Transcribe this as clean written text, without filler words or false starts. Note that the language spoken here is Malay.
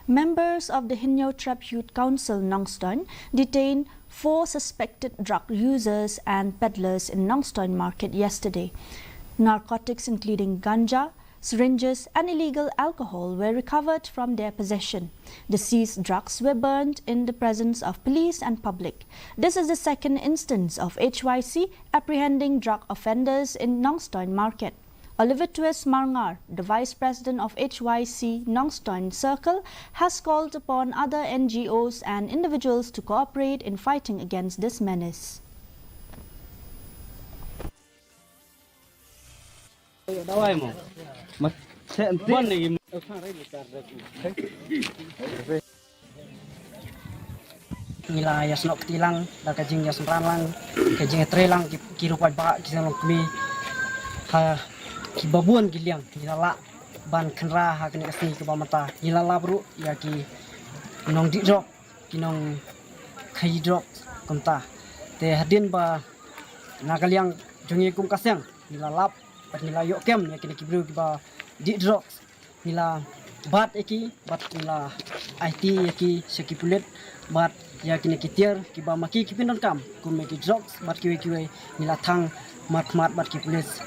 Members of the Hinyo Trap Youth Council Nongstoin detained 4 suspected drug users and peddlers in Nongstoin market yesterday. Narcotics including ganja, syringes and illegal alcohol were recovered from their possession. The seized drugs were burned in the presence of police and public. This is the second instance of HYC apprehending drug offenders in Nongstoin market. Oliver Twist Marngar, the Vice President of HYC Nongstoin Circle, has called upon other NGOs and individuals to cooperate in fighting against this menace. Nila yas nok tilang, dah kajing yas lang, kajing trelang kirupat ba kisalong kami ha kibabuan giliang nila ban kenra ha kini kasni ke mata nila labru ya ki nong di drop kinong khai drop kumta te hadin ba nakaliang jungi kum kasyang nila lap pat nila yok kem ya kini kibru ba di drop nila bat eki bat nila IT eki sekipulet bat ya kini kitiar kiba maki kipindon kam kum eki drugs bat kiwe nila thang mat bat ki police